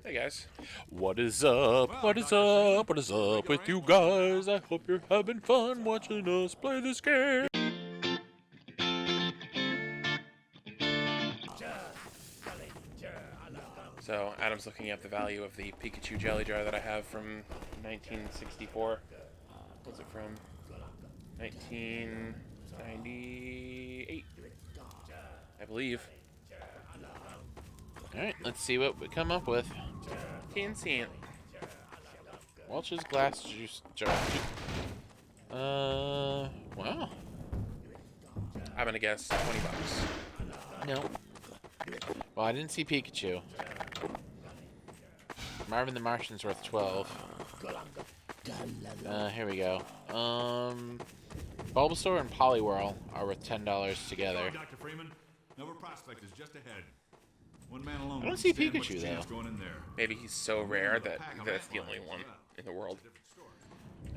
Hey guys. What is up? What is up? What is up with you guys? I hope you're having fun watching us play this game. So Adam's looking at the value of the Pikachu jelly jar that I have from 1964. What's it from? 1998, I believe. Alright, let's see what we come up with. Teensy. Welch's glass juice jar. Wow. I'm gonna guess $20. No. Well, I didn't see Pikachu. Marvin the Martian's worth 12. Here we go. Bulbasaur and Poliwhirl are worth $10 together. Dr. Freeman, Nova Prospekt is just ahead. One man alone. I don't see Pikachu though. Maybe he's so rare that that's the only one in the world.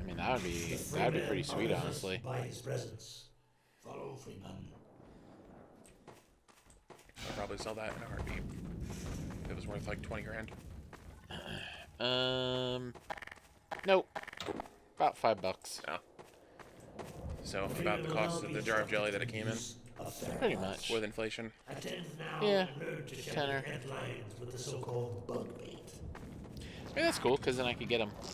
I mean, that would be pretty sweet, honestly. By his presence. Follow Freeman. I'd probably sell that in a heartbeat. If it was worth like 20 grand. Nope. About $5. Oh. So about the cost of the jar of jelly that it came in. Pretty much. With inflation. Yeah. Tenner. Headlines with the so-called bug bait. I mean, that's cool, because then I could get them. The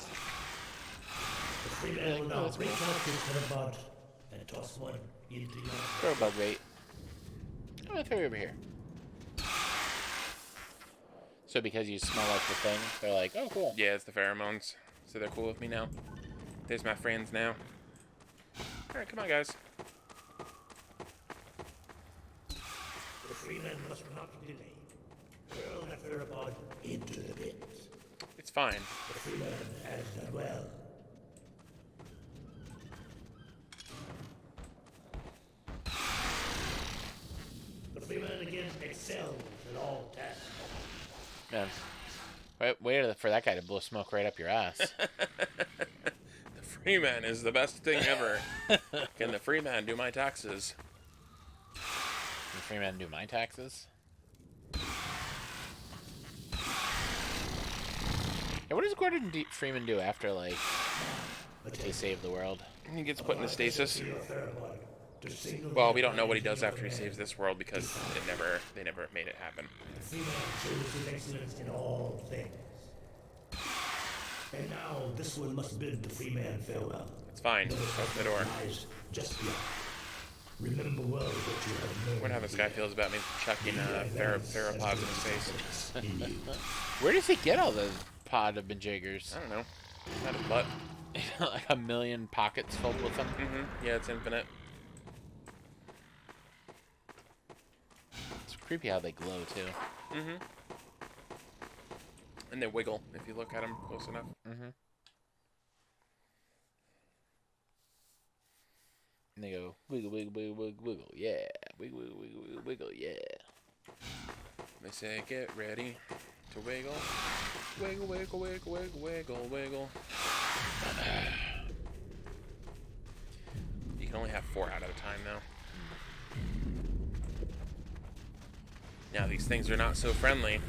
Freeman will now reach out to the bud and toss one into your... Throw a bug bait. I'm gonna throw you over here. So because you smell like the thing, they're like, oh, cool. Yeah, it's the pheromones. So they're cool with me now. There's my friends now. Alright, come on, guys. The Freeman must not delay. Hurl the theropod into the pit. It's fine. The Freeman has done well. The Freeman again excels in all tasks. Man. Wait for that guy to blow smoke right up your ass. The Freeman is the best thing ever. Can the Freeman do my taxes? Can the Freeman do my taxes? Yeah, what does Gordon Freeman do after, like, they save the world? He gets put into stasis. Well, we don't know what he does after he saves this world because they never made it happen. The Freeman shows his excellence in all things. And now this one must bid the Freeman farewell. It's fine. Open the door. Just yet. Remember well what you have I wonder how this guy feels about me chucking theropods in his face. Where does he get all the pod of Benjiggers? I don't know. Out of butt. Like a million pockets filled with them? Mm-hmm. Yeah, it's infinite. It's creepy how they glow, too. Mm-hmm. And they wiggle if you look at them close enough. Mm-hmm. And they go, wiggle, wiggle, wiggle, wiggle, wiggle, yeah. Wiggle, wiggle, wiggle, wiggle, wiggle, yeah. They say, get ready to wiggle. Wiggle, wiggle, wiggle, wiggle, wiggle, wiggle. You can only have 4 out at a time now. Now these things are not so friendly.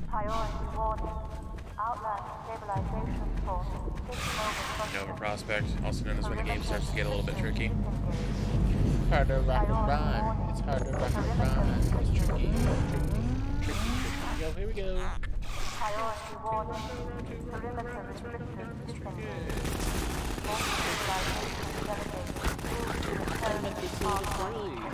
Priority warning. Outland stabilization force. Nova Prospekt, also known as when the game starts to get a little bit tricky. Hard to rock and rhyme. It's hard to rock and rhyme. It's tricky, tricky. Yo, here we go. Priority warning. Perimeter restricted. Disengage. Force stabilization delegated.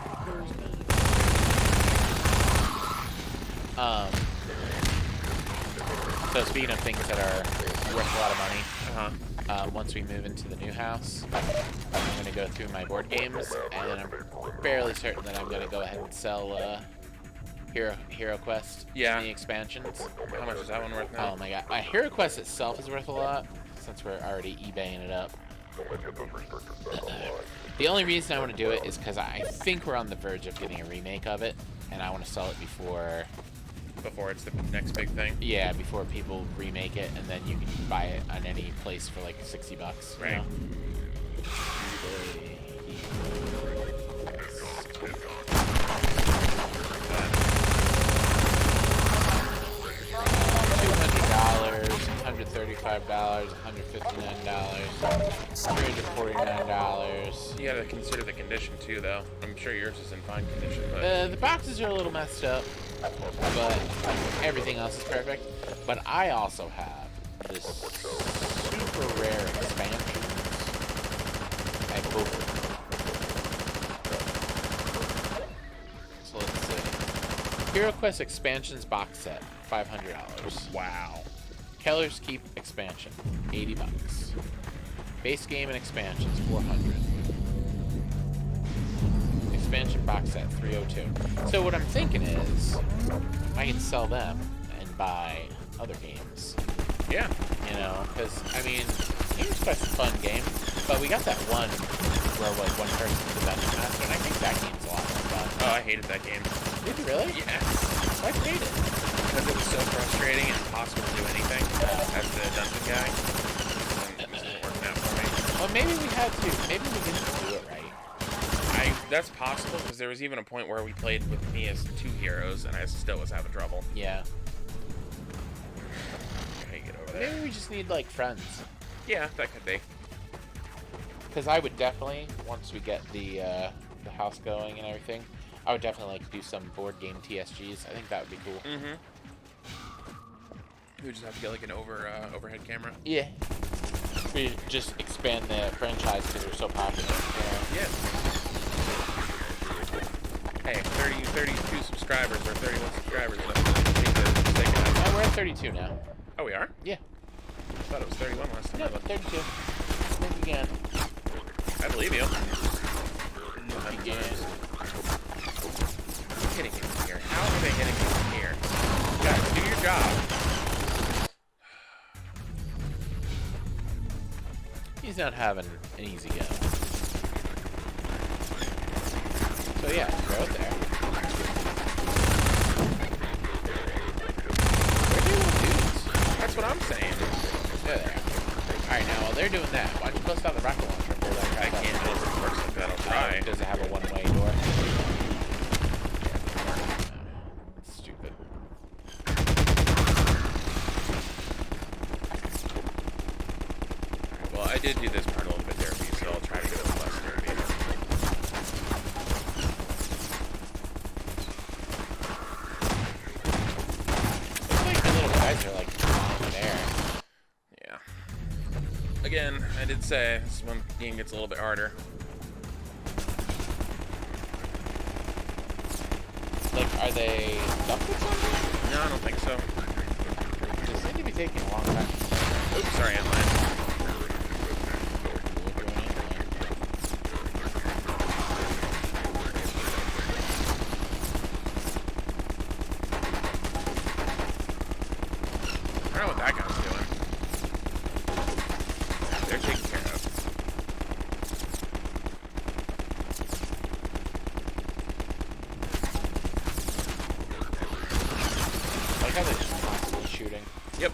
So speaking of things that are worth a lot of money, once we move into the new house, I'm going to go through my board games, and then I'm fairly certain that I'm going to go ahead and sell Hero Quest and the expansions. How much is that one worth now? Oh my god. My Hero Quest itself is worth a lot, since we're already eBaying it up. The only reason I want to do it is because I think we're on the verge of getting a remake of it, and I want to sell it before it's the next big thing. Yeah, before people remake it, and then you can buy it on any place for like $60. Right. You know? $135, $159, $349. You gotta consider the condition too, though. I'm sure yours is in fine condition, but The boxes are a little messed up, but everything else is perfect. But I also have this super rare expansions. I hope. So let's see. Hero Quest Expansions box set, $500. wow. Keller's Keep expansion, $80. Base game and expansions, $400. Expansion box set, $302. So what I'm thinking is, I can sell them and buy other games. Yeah. You know, because I mean, Games Quest is a fun game, but we got that one where like one person's the dungeon master, and I think that game's a lot more fun. Oh, I hated that game. Did you really? Yes. Why'd you hate it? Because it was so frustrating and impossible to do anything as the dungeon guy. It wasn't working out for me. Well, maybe we had to. Maybe we didn't do it right. That's possible, because there was even a point where we played with me as 2 heroes, and I still was having trouble. Yeah. How you get over there? Maybe we just need like friends. Yeah, that could be. Because I would definitely, once we get the house going and everything, I would definitely like to do some board game TSGs. I think that would be cool. Mm-hmm. We just have to get like an overhead camera. Yeah. We just expand the franchise because they're so popular. You know? Yeah. Hey, 32 subscribers or 31 subscribers. Oh, we're at 32 now. Oh, we are? Yeah. I thought it was 31 last time. No, 32. Think again. I believe you. Again. Hitting me from here. How are they hitting me from here? Guys, do your job. He's not having an easy go. So yeah, throw it there. Where do little dudes? That's what I'm saying. They're there. Alright, now while they're doing that, why don't you bust out the rocket launcher and pull that I crap can't do it. It works like that. I'll try. Does it have a one-way door? Stupid. Well, I did do this part a little bit derpy, so I'll try to get it less derpy. Looks like the little guys are like in there. Yeah. Again, I did say this is when the game gets a little bit harder. Like, are they stuck with something? No, I don't think so. They seem to be taking a long time. Oops, sorry, I'm lying. I don't know what that guy's doing. They're taken care of. I like how they're just constantly shooting. Yep.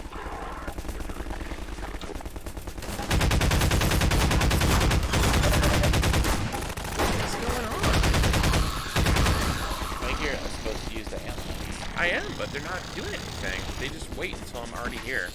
What's going on? Right here, I'm supposed to use the ammo. I am, but they're not doing anything. They just wait until I'm already here.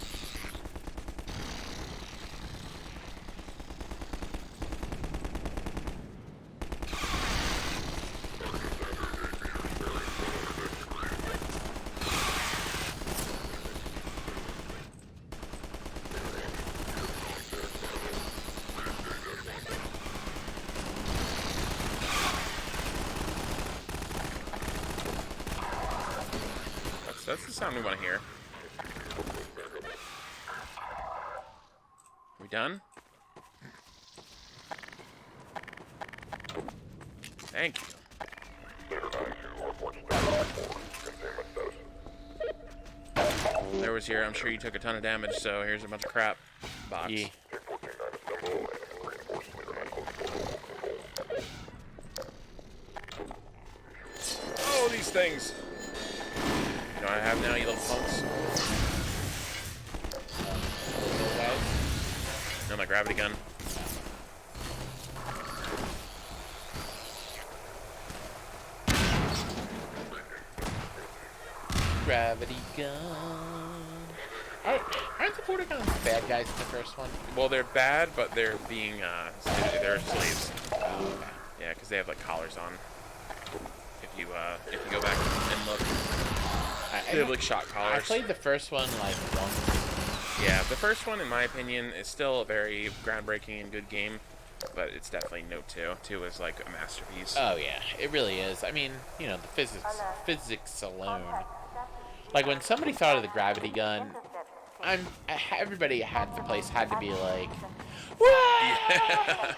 That's the sound we want to hear. We done? Thank you. There was your, I'm sure you took a ton of damage, so here's a bunch of crap. Box. Yeah. Oh, these things! You know what I have now, you little punks? Little guys. No, my gravity gun. gravity gun. Aren't the border guns bad guys in the first one? Well, they're bad, but they're being they're slaves. Oh, okay. Yeah, because they have like collars on. If you go back and look, they have like shot I collars. played the first one like once. Yeah, the first one, in my opinion, is still a very groundbreaking and good game, but it's definitely no 2. 2 is like a masterpiece. Oh yeah, it really is. I mean, you know, the physics alone. Like when somebody thought of the gravity gun, everybody at the place had to be like, "Whoa!"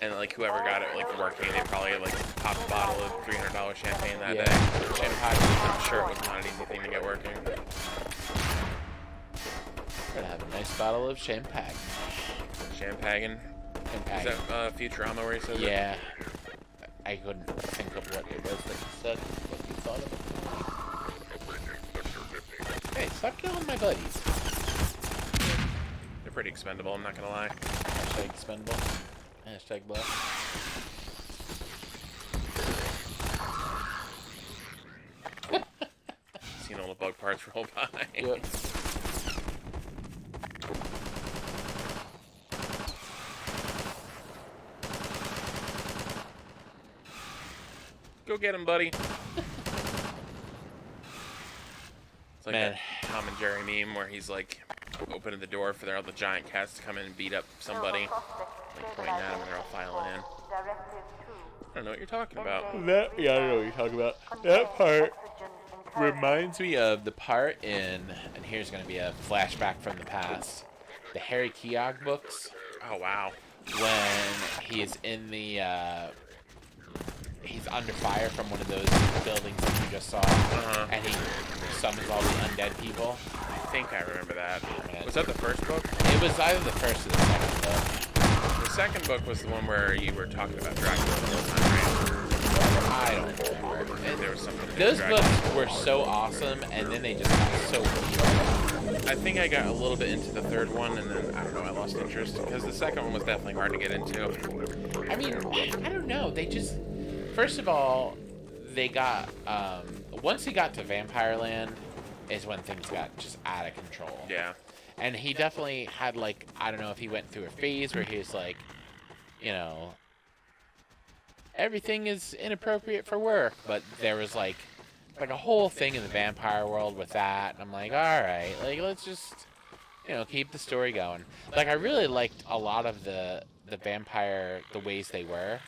And like whoever got it like working, they probably like popped a bottle of $300 champagne that Yeah. day. Champagne. I'm sure it was not an easy thing to get working. We're gonna have a nice bottle of champagne. Champagne. Is that Futurama where he says it? Yeah. I couldn't think of what it was that you said, what you thought of it. Hey, stop killing my buddies. They're pretty expendable, I'm not gonna lie. Hashtag expendable. Hashtag blood. Seen all the bug parts roll by. Yep. Go get him, buddy. It's like Man. that Tom and Jerry meme where he's like opening the door for all the giant cats to come in and beat up somebody. Like pointing at them and they're all filing in. I don't know what you're talking about. Yeah, I don't know what you're talking about. That part reminds me of the part in, and here's going to be a flashback from the past, the Harry Keogh books, Oh, wow. when he's in the, he's under fire from one of those buildings that you just saw, and he summons all the undead people. I think I remember that. Man. Was that the first book? It was either the first or the second book. The second book was the one where you were talking about Dracula the whole time, I don't remember. right? There was something to do with Those Dracula. books were so awesome, and then they just got so weird. I think I got a little bit into the third one, and then, I don't know, I lost interest. Because the second one was definitely hard to get into. I mean, I don't know. They just, first of all, they got, once he got to Vampire Land is when things got just out of control. Yeah. And he definitely had, like, I don't know if he went through a phase where he was like, you know, everything is inappropriate for work. But there was, like a whole thing in the vampire world with that. And I'm like, all right, like, let's just, you know, keep the story going. Like, I really liked a lot of the vampire, the ways they were.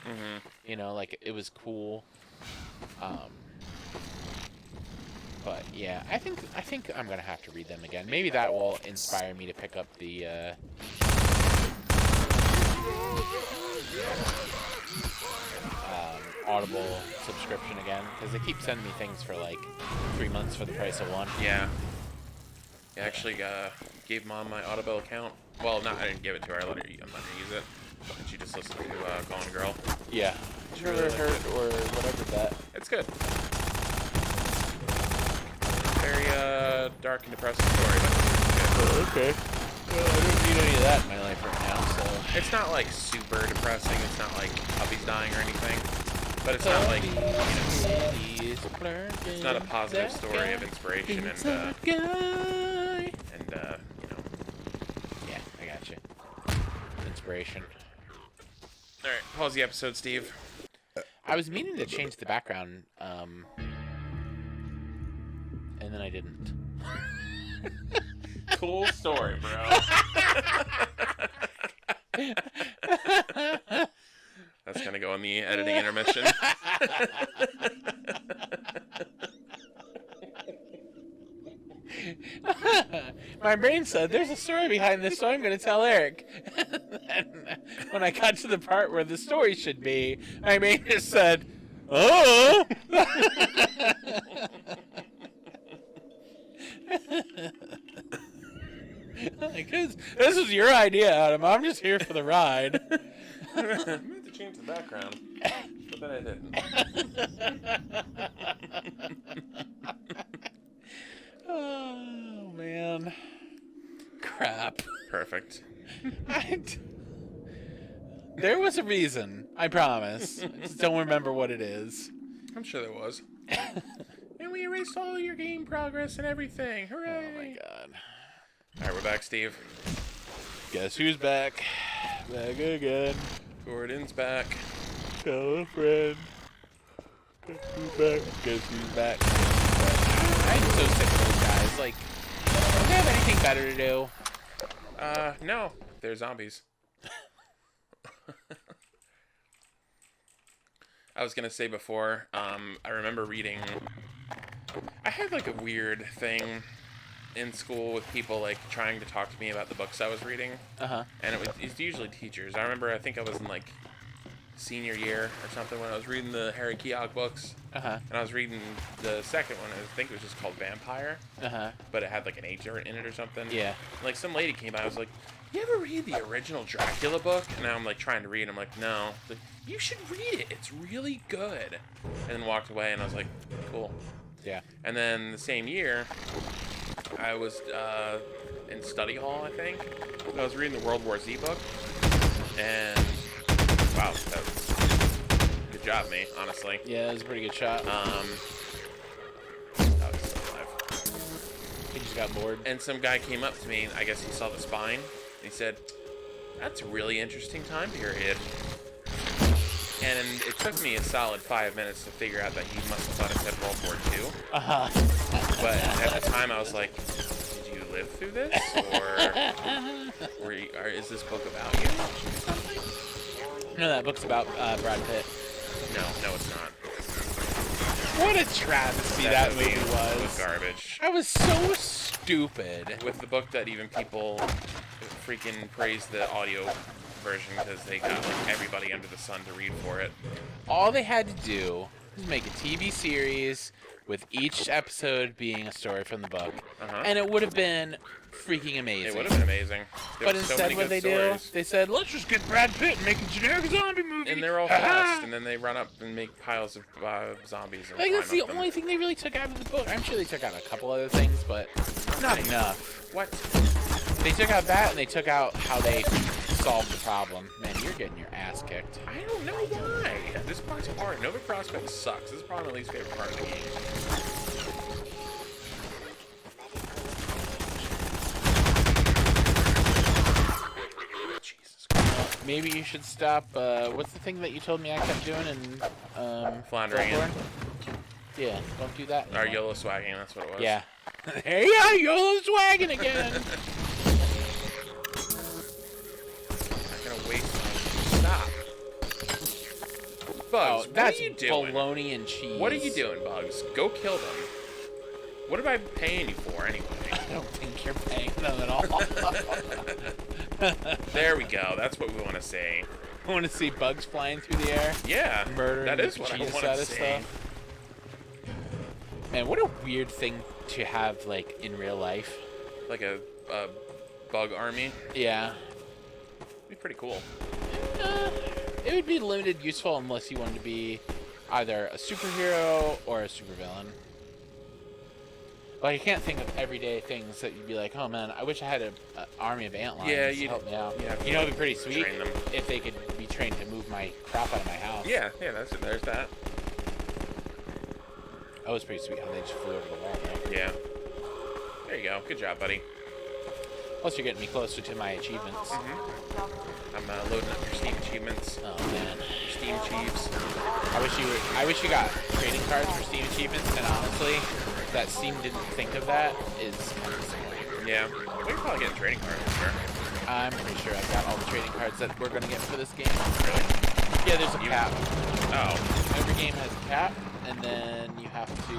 You know, like, it was cool. But yeah, I think I'm gonna have to read them again. Maybe that will inspire me to pick up the Audible subscription again, because they keep sending me things for like 3 months for the price of one. Yeah. I actually gave Mom my Audible account. Well, no, I didn't give it to her. I'm letting her use it. And she just listened to Gone Girl. Yeah. She Never really liked heard it. or whatever that. It's good. Very dark and depressing story, but it's good. Okay. Well, I don't need any of that in my life right now, so. It's not like super depressing. It's not like puppies dying or anything. But it's not like, you know, it's not a positive story of inspiration and you know. Yeah, I got you. Inspiration. All right, pause the episode, Steve. I was meaning to change the background, and then I didn't. Cool story, bro. That's gonna go in the editing intermission. My brain said, "There's a story behind this, so I'm going to tell Eric." And when I got to the part where the story should be, my brain just said, "Oh." Because this was your idea, Adam. I'm just here for the ride. I meant to change the background, but then I didn't. Oh, man. Crap. Perfect. There was a reason, I promise. I just don't remember what it is. I'm sure there was. And we erased all your game progress and everything. Hooray! Oh my god. Alright, we're back, Steve. Guess who's back? Back again. Gordon's back. Tell a friend. Guess who's back? Guess who's back? I'm so sick of those guys. Like, don't they have anything better to do? No. They're zombies. I was gonna say before, I remember reading... I had, like, a weird thing in school with people, like, trying to talk to me about the books I was reading. Uh-huh. And it's usually teachers. I remember, I think I was in, like, senior year or something when I was reading the Harry Keogh books. Uh-huh. And I was reading the second one, I think it was just called Vampire. Uh-huh. But it had, like, an H in it or something. Yeah. Like, some lady came by, I was like, you ever read the original Dracula book? And now I'm, like, trying to read, I'm like, no. Like, you should read it, it's really good. And then walked away, and I was like, cool. Yeah. And then the same year, I was in study hall, I think. I was reading the World War Z book, and wow, that was good job, me, honestly. Yeah, that was a pretty good shot. I was still alive. He just got bored. And some guy came up to me, I guess he saw the spine, and he said, "That's a really interesting time period." And it took me a solid 5 minutes to figure out that he must have thought it said World War II. Uh-huh. But at the time, I was like, did you live through this? Or is this book about you? No, that book's about Brad Pitt. No, it's not. What a travesty that movie It was was. garbage. I was so stupid. With the book that even people freaking praise the audio version because they got like everybody under the sun to read for it. All they had to do was make a TV series with each episode being a story from the book, and it would have been freaking amazing. It would have been amazing. But instead, what they do, they said, "Let's just get Brad Pitt and make a generic zombie movie." And they're all fast, and then they run up and make piles of zombies. And Like that's the climb up them. only thing they really took out of the book. I'm sure they took out a couple other things, but not enough. What? They took out that, and they took out how they solved the problem. Man, you're getting your ass kicked. I don't know why. This part's hard. Nova Prospekt sucks. This is probably my least favorite part of the game. Jesus Christ. Maybe you should stop. What's the thing that you told me I kept doing in Floundering. Bloodborne? Yeah, don't do that Our anymore. YOLO swagging, that's what it was. Yeah. There you are, YOLO swagging again. I'm not gonna waste my... Stop. Bugs, what that's are you doing? bologna and cheese. What are you doing, Bugs? Go kill them. What am I paying you for, anyway? I don't think you're paying them at all. There we go. That's what we want to say. I want to see bugs flying through the air. Yeah. Murdering That is the what I cheese want out to of say. stuff. Man, what a weird thing to have, like, in real life. Like a bug army. Yeah. It'd be pretty cool. It would be limited useful unless you wanted to be either a superhero or a supervillain. Like, I can't think of everyday things that you'd be like, oh man, I wish I had an army of ant lions to help me out. Yeah, You know, it'd be pretty sweet train them. if they could be trained to move my crap out of my house. Yeah, there's that. That was pretty sweet how they just flew over the wall, though. Yeah. There you go. Good job, buddy. Plus, you're getting me closer to my achievements. I'm loading up your Steam achievements. Oh man, Your Steam Achieves. I wish you got trading cards for Steam achievements. And honestly, that Steam didn't think of that is kind of disappointing. Yeah. We're probably getting trading cards, I'm sure. I'm pretty sure I've got all the trading cards that we're gonna get for this game. Really? Yeah, there's a cap. Oh. Every game has a cap, and then you have to.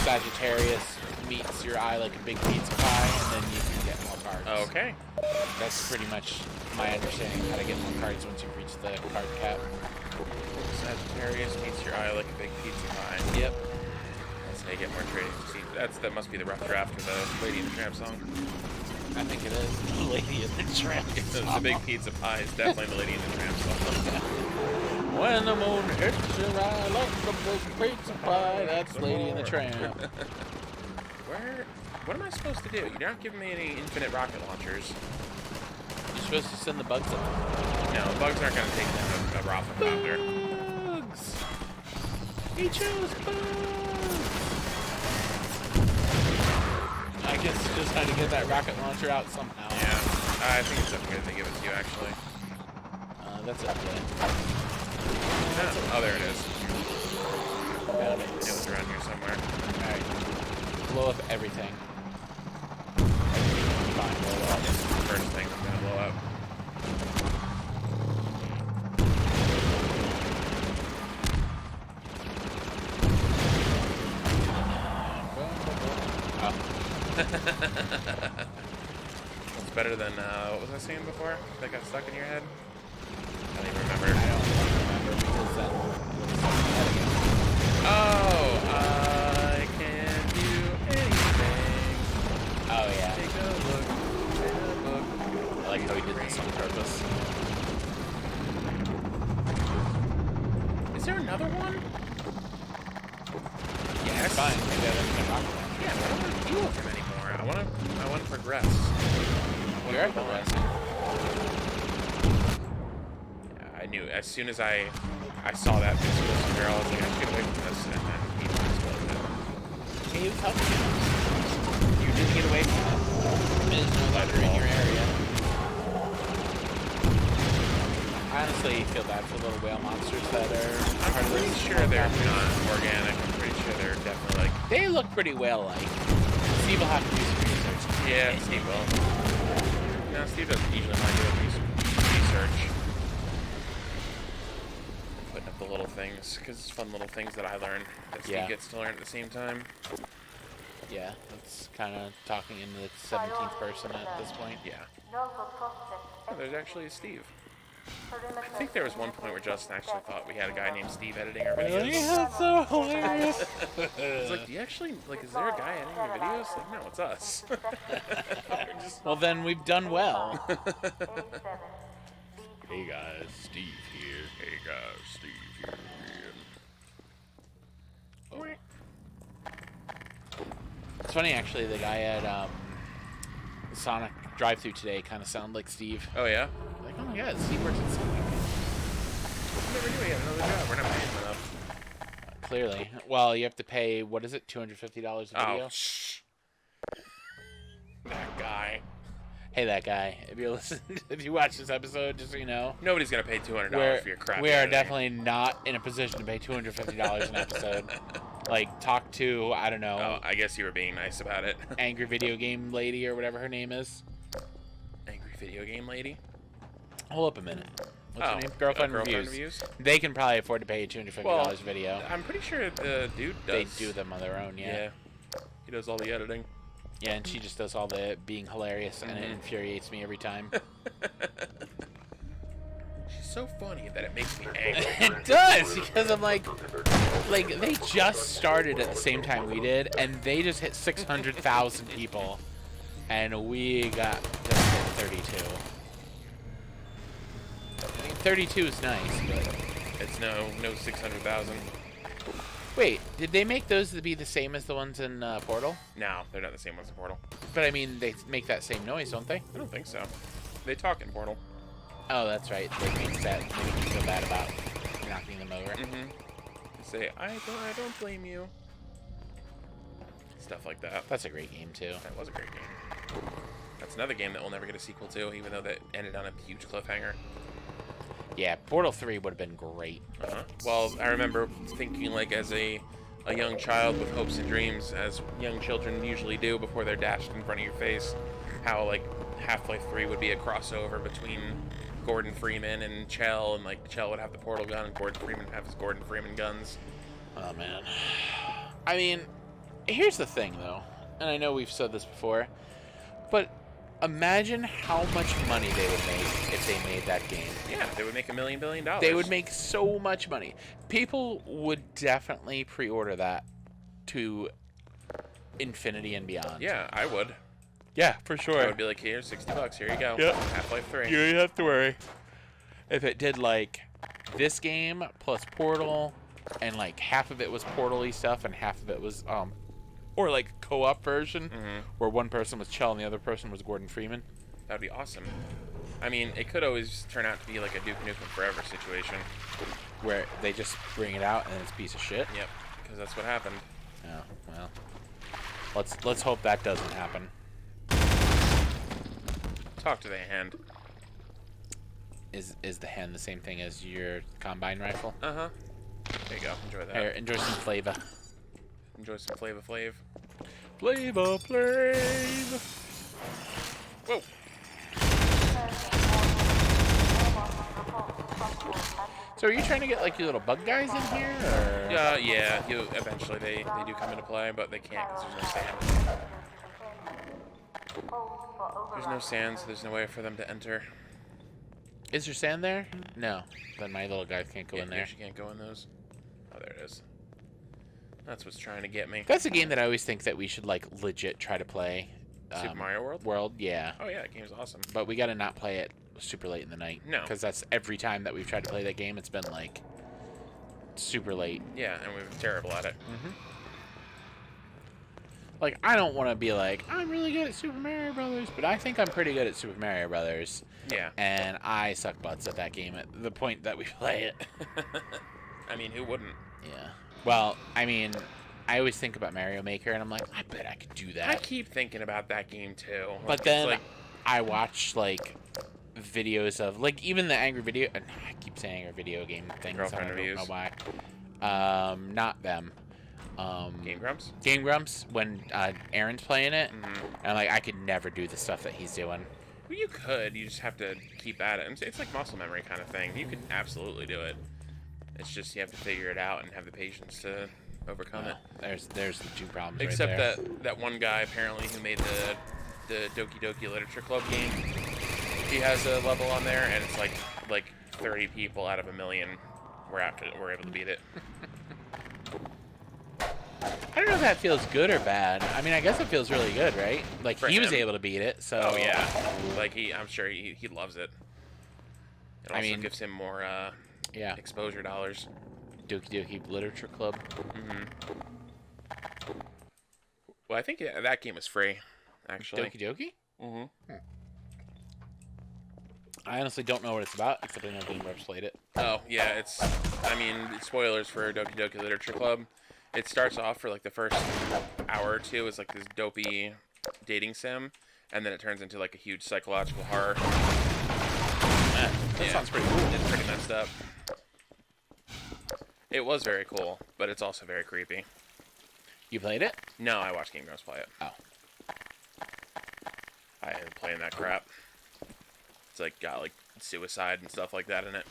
Sagittarius meets your eye like a big pizza pie, and then you can get more cards. Okay. That's pretty much my understanding of how to get more cards once you reach the card cap. Sagittarius meets your eye like a big pizza pie. Yep. That's how you get more trading. See, that must be the rough draft of the Lady in the Tramp song. I think it is. Lady in the Tramp. The big pizza pie is definitely the Lady in the Tramp song. When the moon hits your eye like a big pizza pie, that's Lady in the Tramp. What am I supposed to do? You're not giving me any infinite rocket launchers. You're supposed to send the bugs up. No, bugs aren't going to take down a rocket copter. Bugs! He chose booze! I guess just had to get that rocket launcher out somehow. Yeah. I think it's upgraded. They give it to you, actually. That's upgraded. Oh, there it is. Found It it. was around here somewhere. Alright. Blow up everything. Fine, blow it up. First thing that's gonna blow up. Oh. It's better than, what was I saying before? That got stuck in your head? I don't even remember. I don't remember because then it was stuck in my head again. Oh, I can do anything. Oh, yeah. Take a look in a book. I like how he did this on purpose. Is there another one? Yeah, it's fine. Maybe I didn't get rocket launcher. Yeah, but I don't want to deal with him anymore. I want to progress. We are progressing. Yeah, I knew as soon as I saw that explosive barrel, I was like, I should get away from this, and then he exploded it. He was helping you. You didn't get away from him. There's no longer in your area. I honestly feel bad for little whale monsters that are. I'm pretty sure they're not organic. I'm pretty sure they're definitely like. They look pretty whale-like. Steve will have to do some research. Yeah, Steve will. No, Steve doesn't usually mind doing research. Putting up the little things, because it's fun little things that I learn that Steve gets to learn at the same time. Yeah, that's kind of talking into the 17th person at this point. Yeah. Nova Prospekt. Oh, there's actually a Steve. I think there was one point where Justin actually thought we had a guy named Steve editing our videos. That's so hilarious. It's like, do you actually, like, is there a guy editing your videos? Like, no, it's us. Well, then we've done well. Hey guys, Steve here. Hey guys, Steve here. It's funny, actually, the guy at Sonic drive-thru today kind of sounded like Steve. Oh, yeah? Like, oh my god, Steve works at Sonic. Never knew he had another job. We're not paying him enough. Clearly. Well, you have to pay, what is it, $250 a video? Oh, shh. That guy. Hey, that guy. If you listen, if you watch this episode, just so you know, Nobody's gonna pay $200 for your crap. we are editing. definitely not in a position to pay $250 an episode. Like, talk to, I don't know, Oh, I guess you were being nice about it. Angry Video Game Lady or whatever her name is. Angry video game lady? Hold up a minute. What's her name? Girlfriend Girlfriend Reviews. Reviews? They can probably afford to pay you $250 a video. I'm pretty sure the dude does. They do them on their own, yeah. He does all the editing. Yeah, and she just does all the being hilarious, and it infuriates me every time. She's so funny that it makes me angry. It does, because I'm like, they just started at the same time we did, and they just hit 600,000 people, and we got just hit 32. I mean, 32 is nice, but It's no 600,000. wait, did they make those to be the same as the ones in Portal? No, they're not the same as the Portal. But I mean, they make that same noise, don't they? I don't think so. They talk in Portal. Oh, that's right. They make you feel bad about knocking them over. Mm-hmm. They say, I don't blame you. Stuff like that. That's a great game too. That was a great game. That's another game that we'll never get a sequel to, even though that ended on a huge cliffhanger. Yeah, Portal 3 would have been great. Well, I remember thinking, like, as a young child with hopes and dreams, as young children usually do before they're dashed in front of your face, how, like, Half-Life 3 would be a crossover between Gordon Freeman and Chell, and, like, Chell would have the portal gun, and Gordon Freeman would have his Gordon Freeman guns. Oh, man. I mean, here's the thing, though, and I know we've said this before, but imagine how much money they would make if they made that game. Yeah, they would make $1 billion. They would make so much money. People would definitely pre-order that to infinity and beyond. Yeah, I would. Yeah, for sure. I would be like, here, $60, here you go. Yep. Half-Life 3. You don't have to worry. If it did, like, this game plus Portal, and, like, half of it was Portal-y stuff, and half of it was, or, like, co-op version, where one person was Chell and the other person was Gordon Freeman. That would be awesome. I mean, it could always turn out to be like a Duke Nukem Forever situation. Where they just bring it out and it's a piece of shit. Yep, because that's what happened. Oh well. Let's hope that doesn't happen. Talk to the hand. Is the hand the same thing as your combine rifle? Uh-huh. There you go. Enjoy that. Here, enjoy some flavor. Enjoy some Flava Flav. Flavor Flav. Whoa. So are you trying to get like your little bug guys in here, or? Yeah. Eventually they do come into play, but they can't because there's no sand. There's no sand, so there's no way for them to enter. Is there sand there? No. Then my little guys can't go in there. You can't go in those. Oh, there it is. That's what's trying to get me. That's a game that I always think that we should like legit try to play. Super Mario World? World, yeah. Oh yeah, that game's awesome. But we gotta not play it super late in the night. No. Because that's every time that we've tried to play that game, it's been like super late. Yeah, and we're terrible at it. Like, I don't want to be like, I'm really good at Super Mario Brothers, but I think I'm pretty good at Super Mario Brothers. Yeah. And I suck butts at that game at the point that we play it. I mean, who wouldn't? Yeah. Well, I mean, I always think about Mario Maker, and I'm like, I bet I could do that. I keep thinking about that game too. But It's then like, I watch like videos of like even the angry video. I keep saying angry video game things. Girlfriend I don't reviews. know why. Not them. Game Grumps? Game Grumps when Aaron's playing it, Mm-hmm. and like I could never do the stuff that he's doing. Well, you could. You just have to keep at it. It's like muscle memory kind of thing. You could absolutely do it. It's just you have to figure it out and have the patience to overcome it. There's the two problems. Except right there. that one guy apparently who made the Doki Doki Literature Club game. He has a level on there, and it's like 30 people out of 1 million were able to beat it. I don't know if that feels good or bad. I mean, I guess it feels really good, right? Like For he was him. able to beat it, so. Oh yeah, like I'm sure he loves it. It also mean, gives him more yeah. exposure dollars. Doki Doki Literature Club. Well, I think that game is free, actually. Doki Doki? I honestly don't know what it's about, except I know Game Reps played it. Oh yeah, I mean, spoilers for Doki Doki Literature Club. It starts off for like the first hour or two is like this dopey dating sim, and then it turns into like a huge psychological horror. That sounds pretty cool. It's pretty messed up. It was very cool, but it's also very creepy. You played it? No, I watched Game Grumps play it. Oh. I ain't playing that crap. It's like got like suicide and stuff like that in it.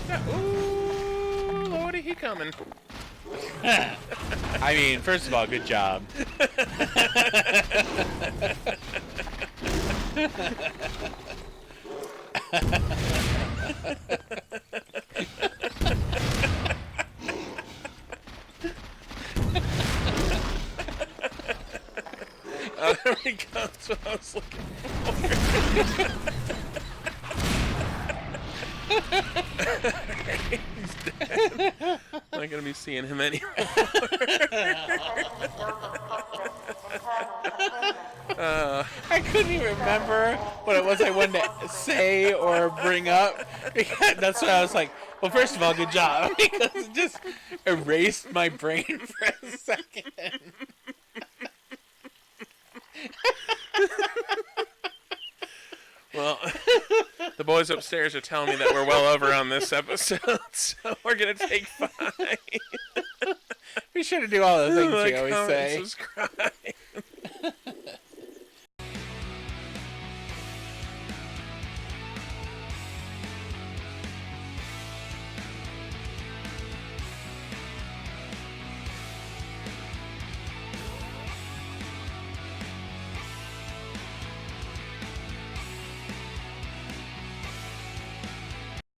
Yeah, ooh, Lordy, he coming. I mean, first of all, good job. Oh, there he goes. That's what I was looking for. He's dead. I'm not gonna be seeing him anymore. I couldn't even remember what it was I wanted to say or bring up. That's why I was like, well, first of all, good job. Because it just erased my brain for a second. Well, the boys upstairs are telling me that we're well over on this episode, so we're gonna take 5. Be sure to do all the things Like, we always comment, say. subscribe.